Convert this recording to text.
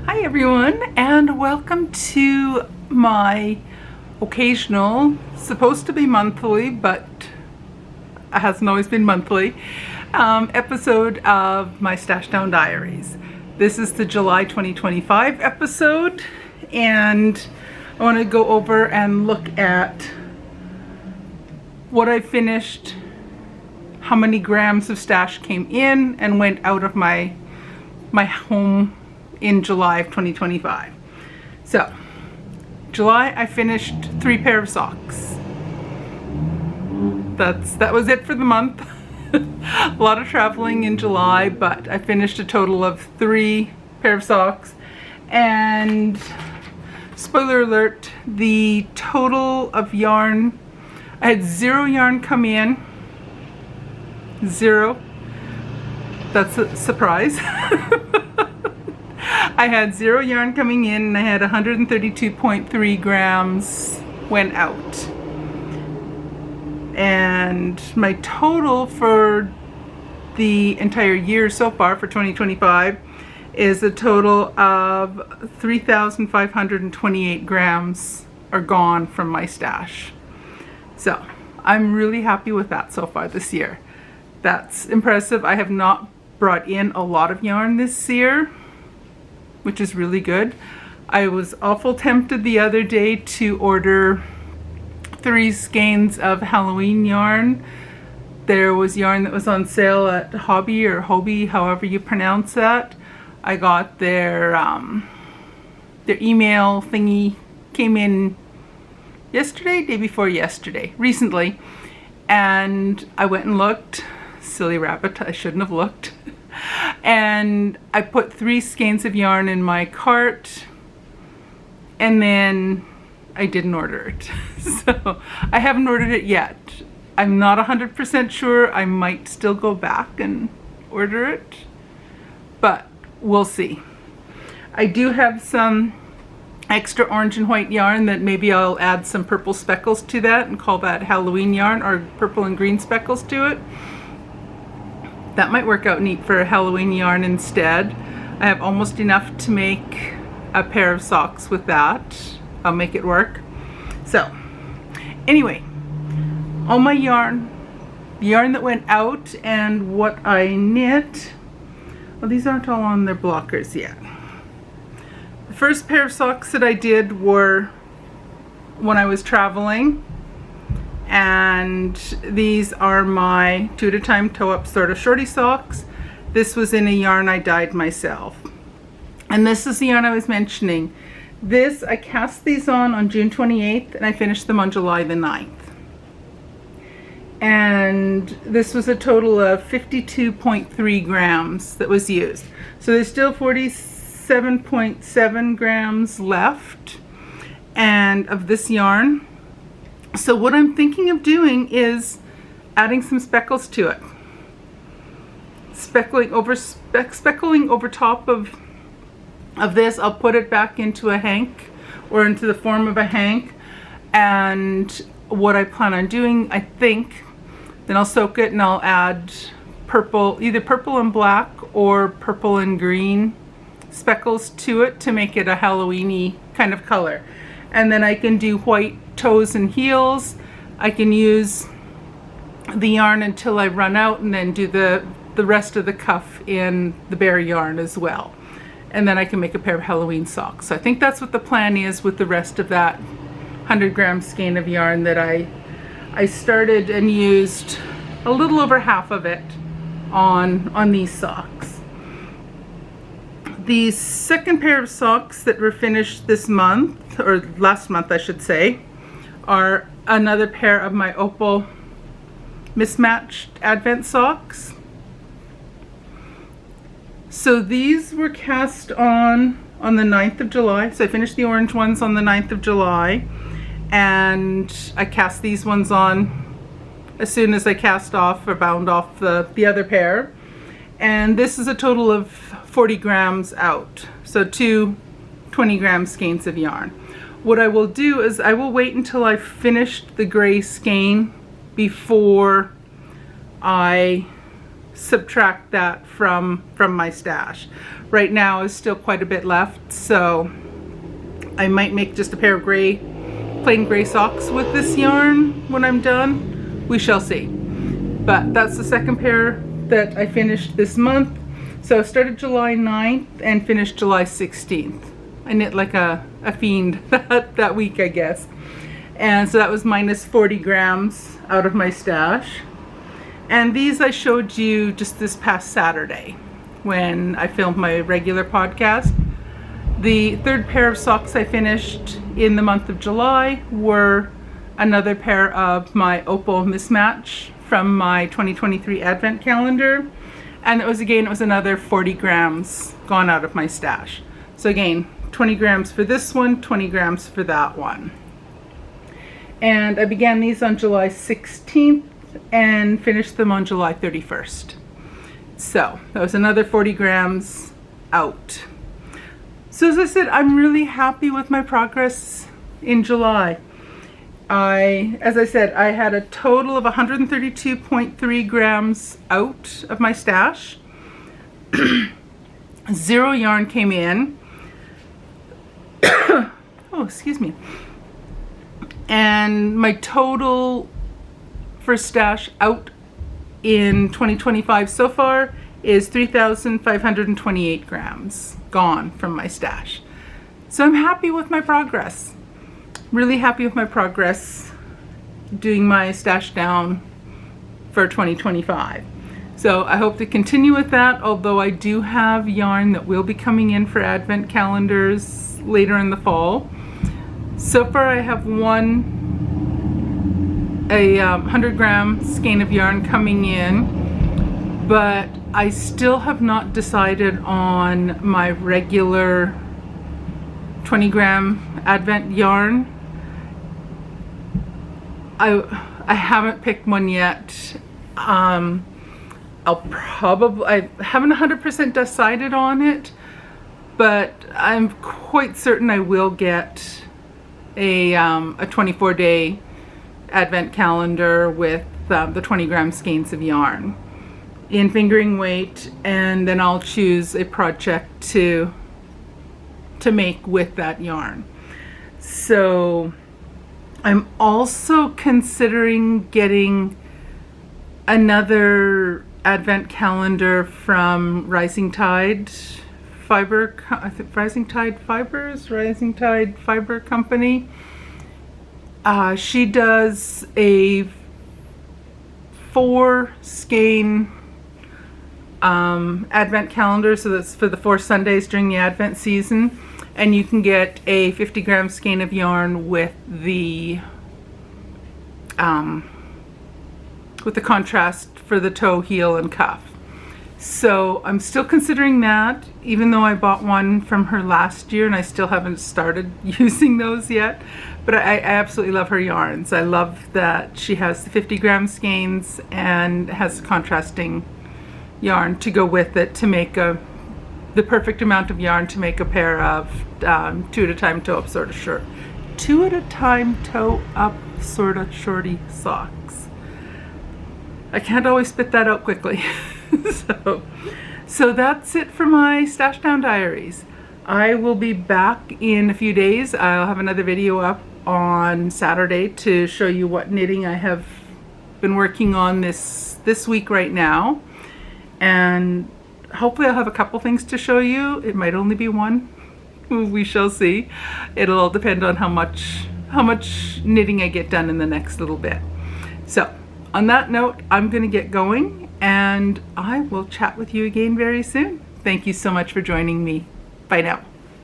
Hi everyone, and welcome to my occasional, supposed to be monthly, but it hasn't always been monthly, episode of my Stash Down Diaries. This is the July 2025 episode, and I want to go over and look at what I finished, how many grams of stash came in and went out of my home in July of 2025. So, July I finished 3 pair of socks. That was it for the month. A lot of traveling in July, but I finished a total of 3 pair of socks. And spoiler alert, the total of yarn, I had 0 yarn come in. 0. That's a surprise. I had 0 yarn coming in and I had 132.3 grams went out. And my total for the entire year so far for 2025 is a total of 3,528 grams are gone from my stash. So I'm really happy with that so far this year. That's impressive. I have not brought in a lot of yarn this year, which is really good. I was awful tempted the other day to order 3 skeins of Halloween yarn. There was yarn that was on sale at Hobby or Hobie, however you pronounce that. I got their email thingy, came in yesterday, day before yesterday, recently, and I went and looked. Silly rabbit, I shouldn't have looked. And I put 3 skeins of yarn in my cart, and then I didn't order it. So I haven't ordered it yet. I'm not 100% sure. I might still go back and order it, but we'll see. I do have some extra orange and white yarn that maybe I'll add some purple speckles to that and call that Halloween yarn, or purple and green speckles to it. That might work out neat for a Halloween yarn instead. I have almost enough to make a pair of socks with that. I'll make it work. So anyway, all my yarn, the yarn that went out and what I knit, well, these aren't all on their blockers yet. The first pair of socks that I did were when I was traveling, and these are my 2 at a time toe up sort of shorty socks. This was in a yarn I dyed myself, and this is the yarn I was mentioning. This, I cast these on June 28th and I finished them on July the 9th, and this was a total of 52.3 grams that was used. So there's still 47.7 grams left and of this yarn. So what I'm thinking of doing is adding some speckles to it. Speckling over top of this. I'll put it back into a hank, or into the form of a hank. And what I plan on doing, I think, then I'll soak it and I'll add purple, either purple and black or purple and green speckles to it to make it a Halloween-y kind of color. And then I can do white toes and heels. I can use the yarn until I run out and then do the rest of the cuff in the bare yarn as well. And then I can make a pair of Halloween socks. So I think that's what the plan is with the rest of that 100 gram skein of yarn that I started and used a little over half of it on these socks. The second pair of socks that were finished this month, or last month I should say, are another pair of my Opal mismatched Advent socks. So these were cast on the 9th of July. So I finished the orange ones on the 9th of July, and I cast these ones on as soon as I cast off or bound off the other pair. And this is a total of 40 grams out. So 2 20-gram skeins of yarn. What I will do is I will wait until I've finished the gray skein before I subtract that from my stash. Right now is still quite a bit left, so I might make just a pair of plain gray socks with this yarn when I'm done. We shall see. But that's the second pair that I finished this month. So I started July 9th and finished July 16th. I knit like a fiend that week, I guess. And so that was minus 40 grams out of my stash. And these I showed you just this past Saturday when I filmed my regular podcast. The third pair of socks I finished in the month of July were another pair of my Opal mismatch from my 2023 advent calendar. And it was another 40 grams gone out of my stash. So again, 20 grams for this one, 20 grams for that one. And I began these on July 16th and finished them on July 31st. So that was another 40 grams out. So as I said, I'm really happy with my progress in July. As I said, I had a total of 132.3 grams out of my stash. 0 yarn came in. Oh, excuse me. And my total for stash out in 2025 so far is 3,528 grams gone from my stash. So I'm happy with my progress. Really happy with my progress doing my stash down for 2025. So I hope to continue with that, although I do have yarn that will be coming in for advent calendars later in the fall. So far I have a 100 gram skein of yarn coming in, but I still have not decided on my regular 20 gram advent yarn. I haven't picked one yet. I haven't 100% decided on it, but I'm quite certain I will get a 24-day advent calendar with the 20 gram skeins of yarn in fingering weight, and then I'll choose a project to make with that yarn. So I'm also considering getting another advent calendar from Rising Tide Fiber, I think Rising Tide Fiber Company. She does a 4 skein advent calendar, so that's for the 4 Sundays during the advent season, and you can get a 50 gram skein of yarn with the contrast for the toe, heel, and cuff. So I'm still considering that, even though I bought one from her last year and I still haven't started using those yet. But I absolutely love her yarns. I love that she has the 50 gram skeins and has contrasting yarn to go with it to make the perfect amount of yarn to make a pair of 2 at a time toe up sort of short. 2 at a time toe up sort of shorty socks. I can't always spit that out quickly. So that's it for my Stash Down Diaries. I will be back in a few days. I'll have another video up on Saturday to show you what knitting I have been working on this week right now. And hopefully I'll have a couple things to show you. It might only be one. We shall see. It'll all depend on how much knitting I get done in the next little bit. So on that note, I'm going to get going, and I will chat with you again very soon. Thank you so much for joining me. Bye now.